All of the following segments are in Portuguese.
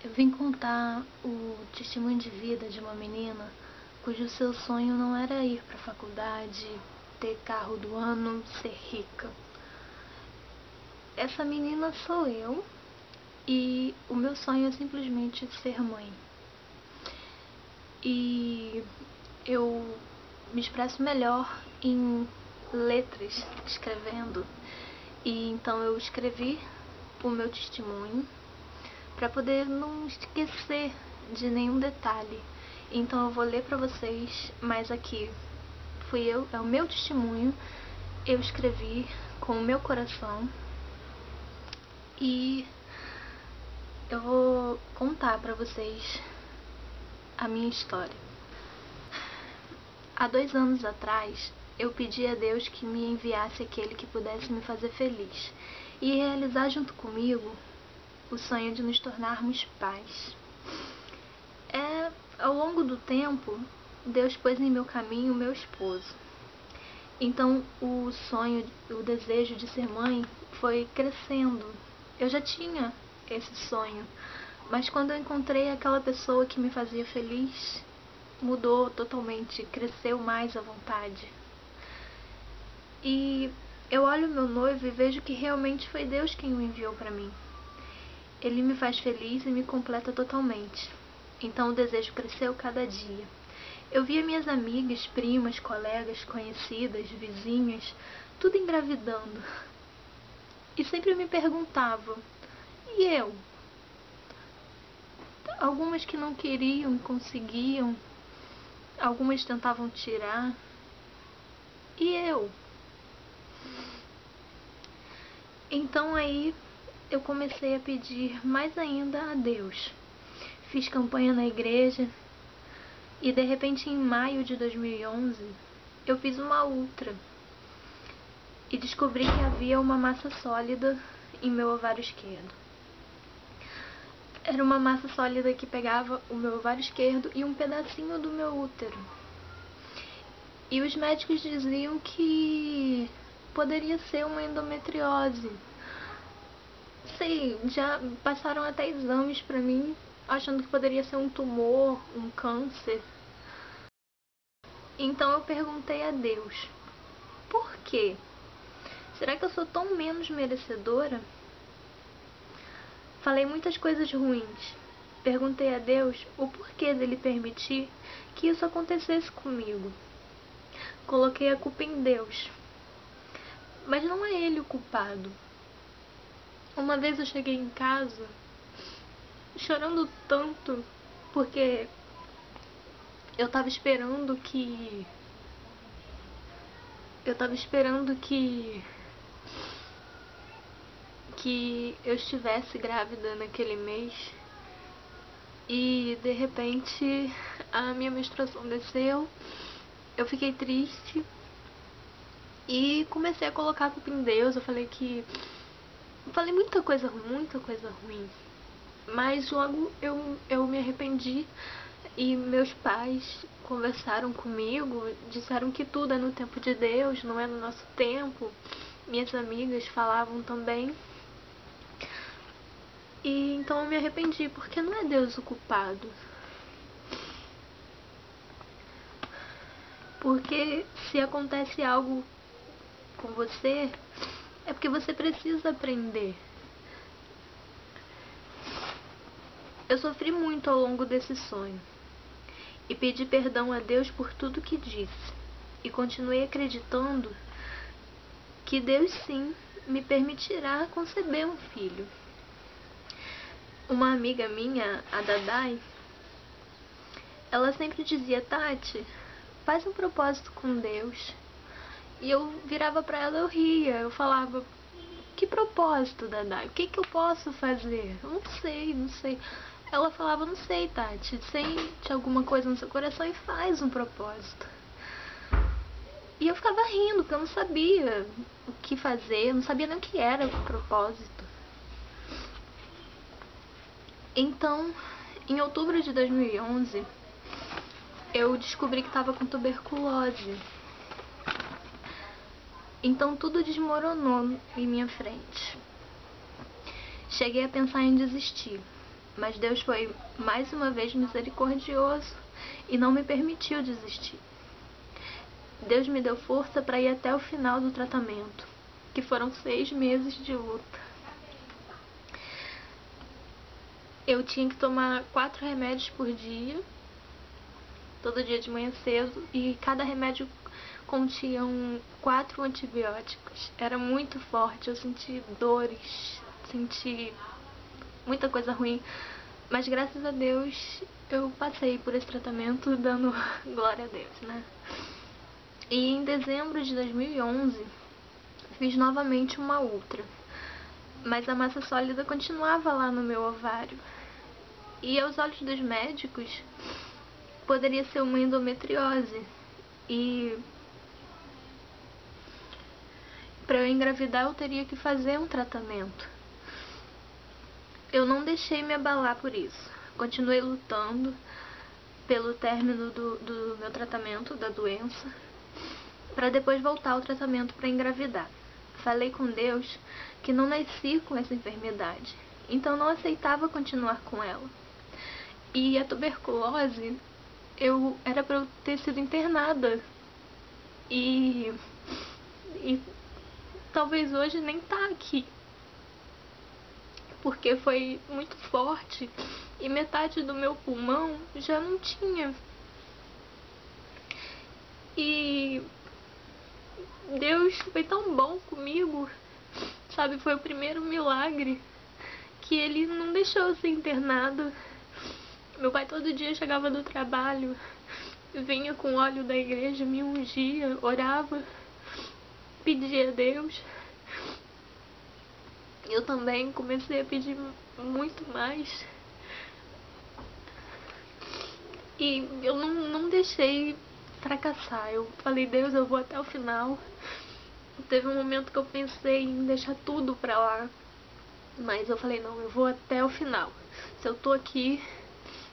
Eu vim contar o testemunho de vida de uma menina cujo seu sonho não era ir para a faculdade, ter carro do ano, ser rica. Essa menina sou eu e o meu sonho é simplesmente ser mãe. E eu me expresso melhor em letras, escrevendo. E então eu escrevi o meu testemunho para poder não esquecer de nenhum detalhe. Então eu vou ler para vocês, mas aqui fui eu, é o meu testemunho. Eu escrevi com o meu coração e eu vou contar para vocês a minha história. Há 2 anos atrás, eu pedi a Deus que me enviasse aquele que pudesse me fazer feliz e realizar junto comigo o sonho de nos tornarmos pais. Ao longo do tempo, Deus pôs em meu caminho o meu esposo. Então o sonho, o desejo de ser mãe foi crescendo. Eu já tinha esse sonho, mas quando eu encontrei aquela pessoa que me fazia feliz, mudou totalmente, cresceu mais a vontade. E eu olho meu noivo e vejo que realmente foi Deus quem o enviou para mim. Ele me faz feliz e me completa totalmente. Então o desejo cresceu cada dia. Eu via minhas amigas, primas, colegas, conhecidas, vizinhas, tudo engravidando. E sempre me perguntava, e eu? Algumas que não queriam e conseguiam, algumas tentavam tirar. E eu? Então aí eu comecei a pedir mais ainda a Deus. Fiz campanha na igreja e de repente em maio de 2011 eu fiz uma ultra e descobri que havia uma massa sólida em meu ovário esquerdo. Era uma massa sólida que pegava o meu ovário esquerdo e um pedacinho do meu útero. E os médicos diziam que poderia ser uma endometriose. Sei, já passaram até exames pra mim, achando que poderia ser um tumor, um câncer. Então eu perguntei a Deus, por quê? Será que eu sou tão menos merecedora? Falei muitas coisas ruins. Perguntei a Deus o porquê dele permitir que isso acontecesse comigo. Coloquei a culpa em Deus. Mas não é ele o culpado. Uma vez eu cheguei em casa chorando tanto porque eu tava esperando que eu estivesse grávida naquele mês e de repente a minha menstruação desceu, eu fiquei triste e comecei a colocar a culpa em Deus. Eu falei muita coisa ruim, mas logo eu me arrependi e meus pais conversaram comigo, disseram que tudo é no tempo de Deus, não é no nosso tempo. Minhas amigas falavam também. E então eu me arrependi, porque não é Deus o culpado. Porque se acontece algo com você, é porque você precisa aprender. Eu sofri muito ao longo desse sonho e pedi perdão a Deus por tudo que disse. E continuei acreditando que Deus sim me permitirá conceber um filho. Uma amiga minha, a Dadai, ela sempre dizia, Tati, faz um propósito com Deus. E eu virava pra ela, eu ria, eu falava, que propósito, Dadai? O que eu posso fazer? Eu não sei. Ela falava, não sei, Tati, sente alguma coisa no seu coração e faz um propósito. E eu ficava rindo, porque eu não sabia o que fazer, eu não sabia nem o que era o propósito. Então, em outubro de 2011, eu descobri que estava com tuberculose. Então tudo desmoronou em minha frente. Cheguei a pensar em desistir. Mas Deus foi mais uma vez misericordioso e não me permitiu desistir. Deus me deu força para ir até o final do tratamento, que foram 6 meses de luta. Eu tinha que tomar 4 remédios por dia, todo dia de manhã cedo, e cada remédio continha 4 antibióticos. Era muito forte, eu senti dores, senti muita coisa ruim, mas graças a Deus eu passei por esse tratamento dando glória a Deus, né? E em dezembro de 2011 fiz novamente uma ultra, mas a massa sólida continuava lá no meu ovário. E aos olhos dos médicos poderia ser uma endometriose. E para eu engravidar eu teria que fazer um tratamento. Eu não deixei me abalar por isso. Continuei lutando pelo término do meu tratamento da doença, para depois voltar ao tratamento para engravidar. Falei com Deus que não nasci com essa enfermidade, então não aceitava continuar com ela. E a tuberculose, era para eu ter sido internada. E talvez hoje nem tá aqui, porque foi muito forte e metade do meu pulmão já não tinha. E Deus foi tão bom comigo, sabe? Foi o primeiro milagre que Ele não deixou eu ser internada. Meu pai todo dia chegava do trabalho, vinha com óleo da igreja, me ungia, orava, pedia a Deus. Eu também comecei a pedir muito mais. E eu não deixei fracassar. Eu falei, Deus, eu vou até o final. Teve um momento que eu pensei em deixar tudo pra lá, mas eu falei, não, eu vou até o final. Se eu tô aqui,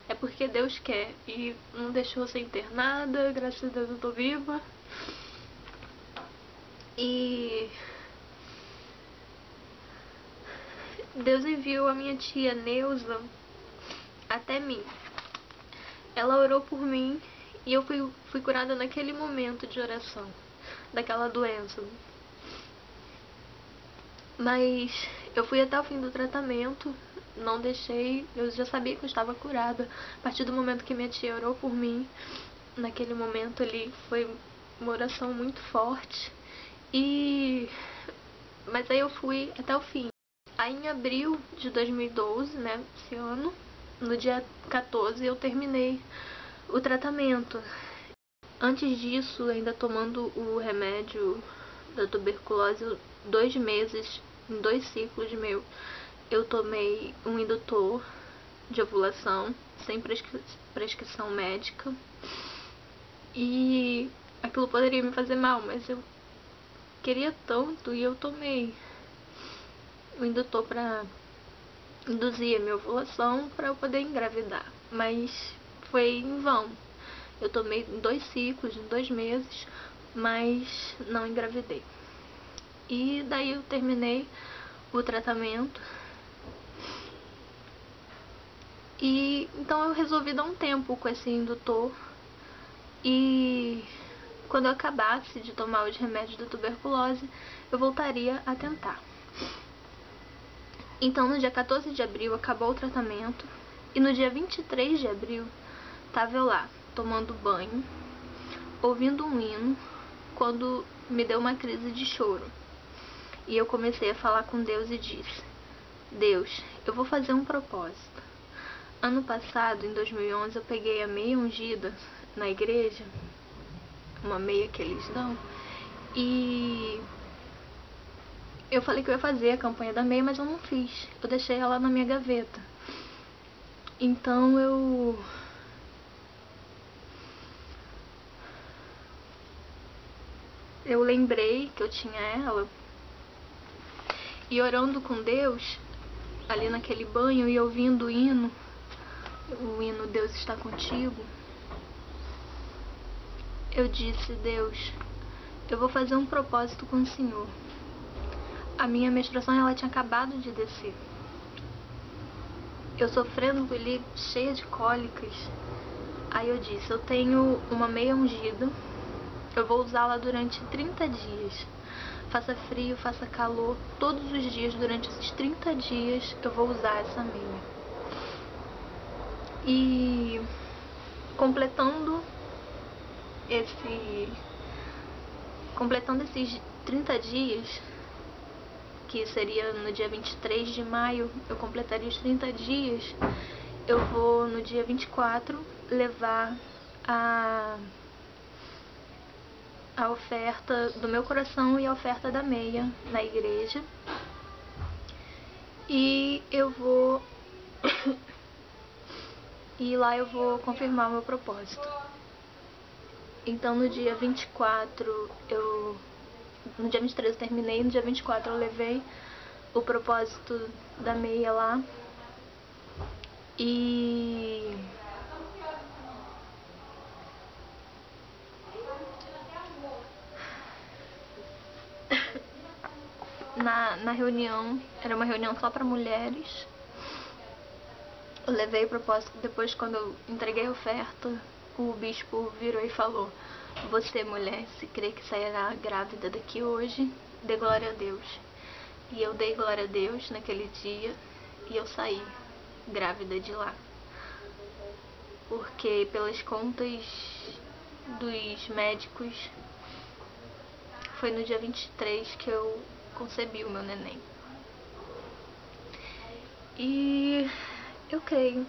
é porque Deus quer. E não deixou eu ser internada, graças a Deus eu tô viva. E Deus enviou a minha tia Neuza até mim. Ela orou por mim e eu fui curada naquele momento de oração, daquela doença. Mas eu fui até o fim do tratamento, não deixei, eu já sabia que eu estava curada. A partir do momento que minha tia orou por mim, naquele momento ali foi uma oração muito forte. Mas aí eu fui até o fim. Aí em abril de 2012, né, esse ano, no dia 14 eu terminei o tratamento. Antes disso, ainda tomando o remédio da tuberculose, 2 meses, em 2 ciclos meu, eu tomei um indutor de ovulação, sem prescrição médica. E aquilo poderia me fazer mal, mas eu queria tanto e eu tomei o indutor para induzir a minha ovulação para eu poder engravidar. Mas foi em vão. Eu tomei 2 ciclos, em 2 meses, mas não engravidei. E daí eu terminei o tratamento. E então eu resolvi dar um tempo com esse indutor. E quando eu acabasse de tomar os remédios da tuberculose, eu voltaria a tentar. Então no dia 14 de abril acabou o tratamento. E no dia 23 de abril estava eu lá, tomando banho, ouvindo um hino, quando me deu uma crise de choro. E eu comecei a falar com Deus e disse: Deus, eu vou fazer um propósito. Ano passado, em 2011, eu peguei a meia ungida na igreja, uma meia que eles dão, e eu falei que eu ia fazer a campanha da meia, mas eu não fiz. Eu deixei ela na minha gaveta. Então eu lembrei que eu tinha ela, e orando com Deus, ali naquele banho, e ouvindo o hino Deus está contigo, eu disse: Deus, eu vou fazer um propósito com o Senhor. A minha menstruação, ela tinha acabado de descer. eu sofrendo ali, cheia de cólicas. Aí eu disse, eu tenho uma meia ungida, eu vou usá-la durante 30 dias. Faça frio, faça calor, todos os dias, durante esses 30 dias, eu vou usar essa meia. E completando esses 30 dias, que seria no dia 23 de maio, eu completaria os 30 dias, eu vou no dia 24 levar a oferta do meu coração e a oferta da meia na igreja. E eu vou e lá eu vou confirmar o meu propósito. Então no dia 24 no dia 23 eu terminei, no dia 24 eu levei o propósito da meia lá. E na reunião, era uma reunião só para mulheres. Eu levei o propósito, depois quando eu entreguei a oferta, o bispo virou e falou: você, mulher, se crê que sairá grávida daqui hoje, dê glória a Deus. E eu dei glória a Deus naquele dia e eu saí grávida de lá. Porque pelas contas dos médicos, foi no dia 23 que eu concebi o meu neném. E eu creio.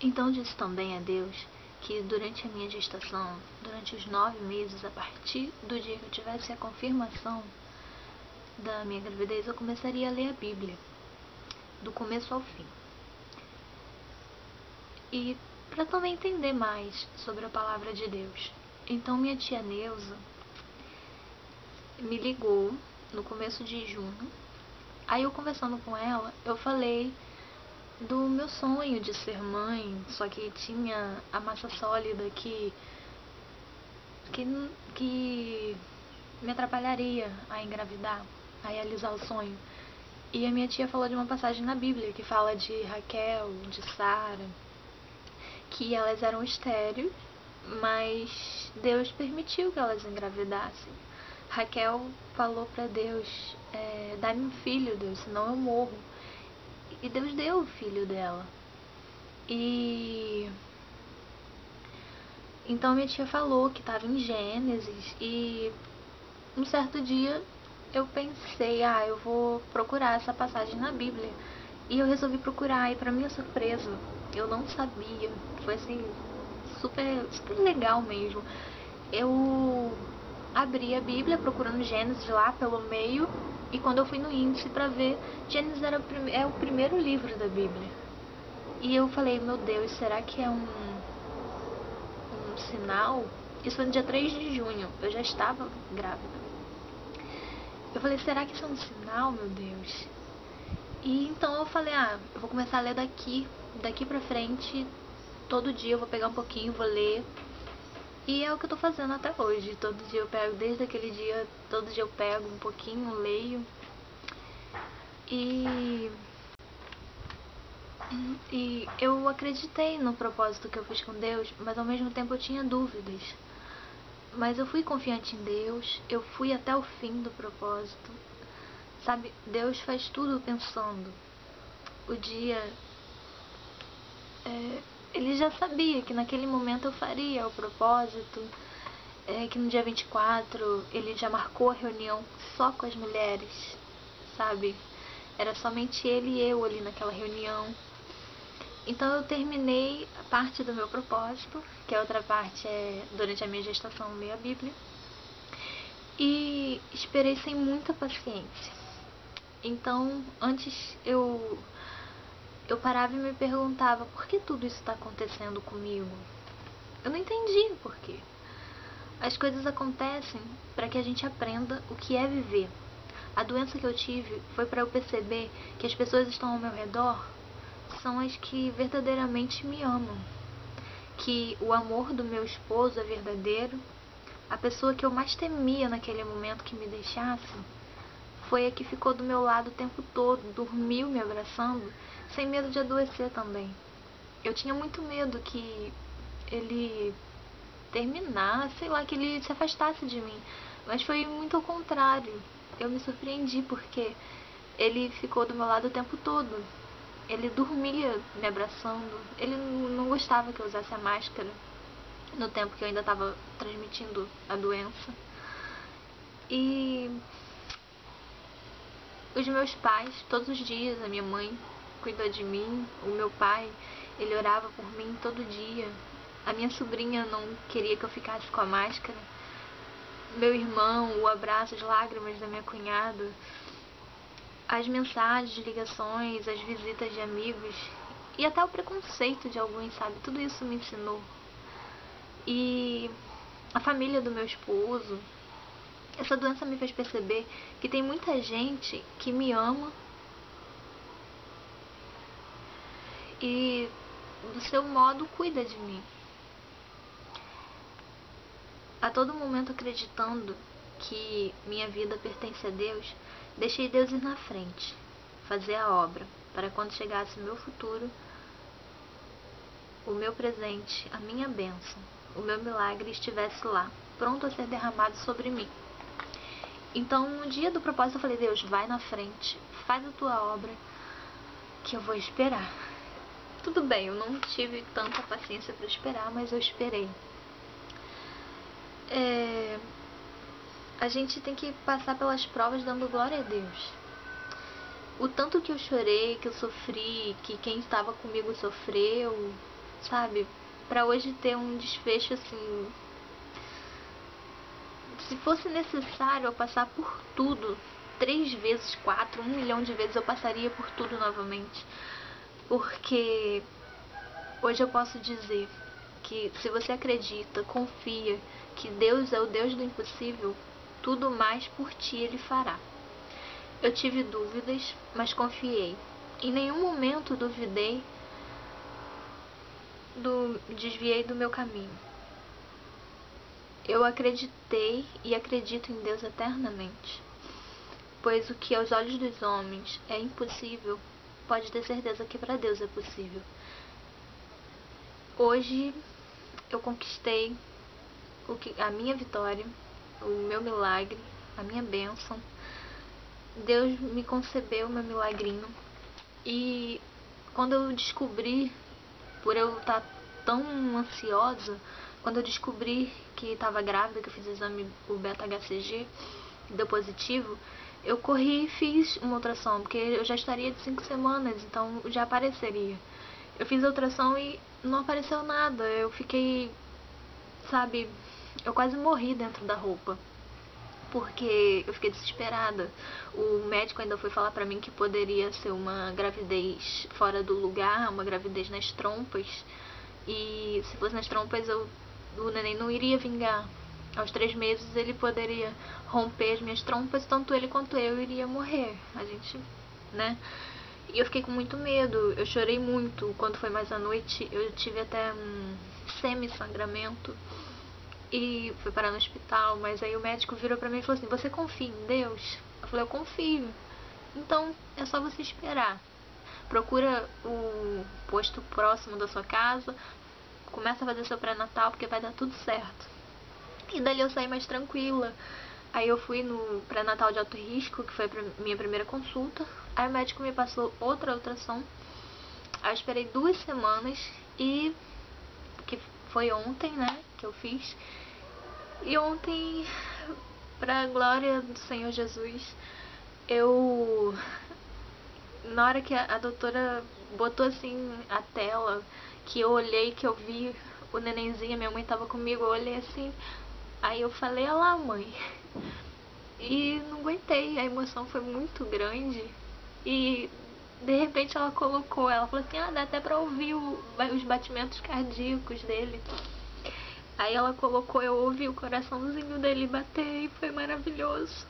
Então disse também a Deus que durante a minha gestação, durante os 9 meses, a partir do dia que eu tivesse a confirmação da minha gravidez, eu começaria a ler a Bíblia, do começo ao fim. E para também entender mais sobre a palavra de Deus. Então minha tia Neuza me ligou no começo de junho. Aí eu conversando com ela, eu falei do meu sonho de ser mãe, só que tinha a massa sólida que me atrapalharia a engravidar, a realizar o sonho. E a minha tia falou de uma passagem na Bíblia que fala de Raquel, de Sara, que elas eram estéreis, mas Deus permitiu que elas engravidassem. Raquel falou para Deus, dá-me um filho, Deus, senão eu morro. E Deus deu o filho dela. E então minha tia falou que estava em Gênesis. E um certo dia eu pensei, eu vou procurar essa passagem na Bíblia. E eu resolvi procurar, e para minha surpresa, eu não sabia. Foi assim, super, super legal mesmo. Eu abri a Bíblia procurando Gênesis lá pelo meio, e quando eu fui no índice para ver, Gênesis é o primeiro livro da Bíblia. E eu falei, meu Deus, será que é um sinal? Isso foi no dia 3 de junho, eu já estava grávida. Eu falei, será que isso é um sinal, meu Deus? E então eu falei, eu vou começar a ler daqui pra frente, todo dia eu vou pegar um pouquinho, vou ler. E é o que eu tô fazendo até hoje. Todo dia eu pego, desde aquele dia, todo dia eu pego um pouquinho, leio. E eu acreditei no propósito que eu fiz com Deus, mas ao mesmo tempo eu tinha dúvidas. Mas eu fui confiante em Deus, eu fui até o fim do propósito. Sabe, Deus faz tudo pensando. O dia... ele já sabia que naquele momento eu faria o propósito, que no dia 24 ele já marcou a reunião só com as mulheres, sabe? Era somente ele e eu ali naquela reunião. Então eu terminei a parte do meu propósito, que a outra parte é durante a minha gestação ler a Bíblia, e esperei sem muita paciência. Então antes eu parava e me perguntava, por que tudo isso está acontecendo comigo? Eu não entendia o porquê. As coisas acontecem para que a gente aprenda o que é viver. A doença que eu tive foi para eu perceber que as pessoas que estão ao meu redor são as que verdadeiramente me amam. Que o amor do meu esposo é verdadeiro. A pessoa que eu mais temia naquele momento que me deixasse foi a que ficou do meu lado o tempo todo, dormiu me abraçando, sem medo de adoecer também. Eu tinha muito medo que ele terminasse, sei lá, que ele se afastasse de mim. Mas foi muito ao contrário. Eu me surpreendi porque ele ficou do meu lado o tempo todo. Ele dormia me abraçando. Ele não gostava que eu usasse a máscara no tempo que eu ainda estava transmitindo a doença. E os meus pais, todos os dias, a minha mãe cuidou de mim, o meu pai, ele orava por mim todo dia. A minha sobrinha não queria que eu ficasse com a máscara. Meu irmão, o abraço, as lágrimas da minha cunhada, as mensagens, ligações, as visitas de amigos e até o preconceito de alguns, sabe? Tudo isso me ensinou. E a família do meu esposo, essa doença me fez perceber que tem muita gente que me ama e do seu modo cuida de mim. A todo momento acreditando que minha vida pertence a Deus, deixei Deus ir na frente, fazer a obra, para quando chegasse o meu futuro, o meu presente, a minha bênção, o meu milagre estivesse lá, pronto a ser derramado sobre mim. Então, no dia do propósito, eu falei: Deus, vai na frente, faz a tua obra, que eu vou esperar. Tudo bem, eu não tive tanta paciência para esperar, mas eu esperei. A gente tem que passar pelas provas dando glória a Deus. O tanto que eu chorei, que eu sofri, que quem estava comigo sofreu, sabe? Pra hoje ter um desfecho assim. Se fosse necessário eu passar por tudo, 3 vezes, 4, 1 milhão de vezes, eu passaria por tudo novamente. Porque hoje eu posso dizer que se você acredita, confia que Deus é o Deus do impossível, tudo mais por ti Ele fará. Eu tive dúvidas, mas confiei. Em nenhum momento duvidei, desviei do meu caminho. Eu acreditei e acredito em Deus eternamente. Pois o que aos olhos dos homens é impossível, pode ter certeza que para Deus é possível. Hoje eu conquistei a minha vitória, o meu milagre, a minha bênção. Deus me concebeu meu milagrinho. E quando eu descobri, por eu estar tão ansiosa, quando eu descobri que estava grávida, que eu fiz o exame, o beta-HCG, deu positivo, eu corri e fiz uma ultrassom, porque eu já estaria de 5 semanas, então já apareceria. Eu fiz a ultrassom e não apareceu nada. Eu fiquei, sabe, eu quase morri dentro da roupa, porque eu fiquei desesperada. O médico ainda foi falar pra mim que poderia ser uma gravidez fora do lugar, uma gravidez nas trompas, e se fosse nas trompas o neném não iria vingar. Aos 3 meses ele poderia romper as minhas trompas, tanto ele quanto eu iria morrer. A gente, né? E eu fiquei com muito medo, eu chorei muito. Quando foi mais à noite, eu tive até um semi-sangramento e fui parar no hospital. Mas aí o médico virou pra mim e falou assim: você confia em Deus? Eu falei: eu confio. Então é só você esperar. Procura o posto próximo da sua casa, começa a fazer seu pré-natal, porque vai dar tudo certo. E dali eu saí mais tranquila. Aí eu fui no pré-natal de alto risco, que foi a minha primeira consulta. Aí o médico me passou outra ultrassom. Aí eu esperei 2 semanas e que foi ontem, né, que eu fiz. E ontem, pra glória do Senhor Jesus, na hora que a doutora botou assim a tela, que eu olhei, que eu vi o nenenzinho, minha mãe tava comigo, eu olhei assim, aí eu falei: olha lá, mãe. E não aguentei, a emoção foi muito grande. E de repente ela falou assim: dá até pra ouvir os batimentos cardíacos dele. Aí ela colocou, eu ouvi o coraçãozinho dele bater e foi maravilhoso.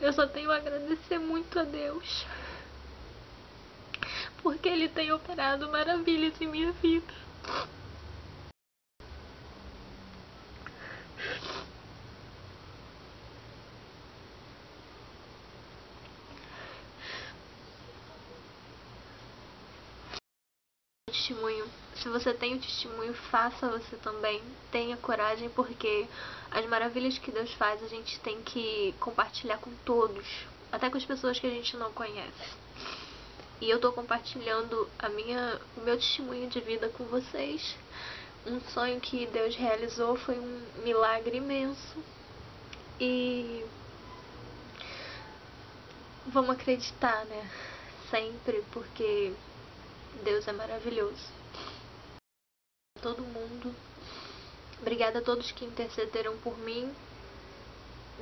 Eu só tenho a agradecer muito a Deus, porque Ele tem operado maravilhas em minha vida. testemunho. Se você tem o testemunho, faça você também. Tenha coragem, porque as maravilhas que Deus faz a gente tem que compartilhar com todos, até com as pessoas que a gente não conhece. E eu tô compartilhando o meu testemunho de vida com vocês. Um sonho que Deus realizou, foi um milagre imenso. E vamos acreditar, né? Sempre, porque Deus é maravilhoso. Todo mundo. Obrigada a todos que intercederam por mim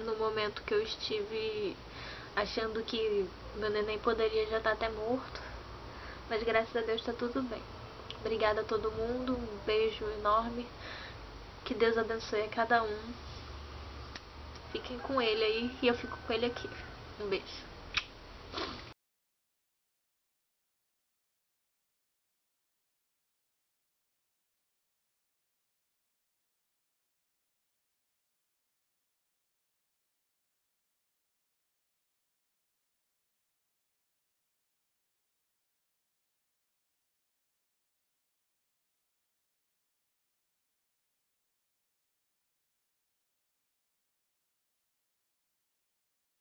no momento que eu estive achando que meu neném poderia já estar até morto. Mas graças a Deus tá tudo bem. Obrigada a todo mundo. Um beijo enorme. Que Deus abençoe a cada um. Fiquem com ele aí e eu fico com ele aqui. Um beijo.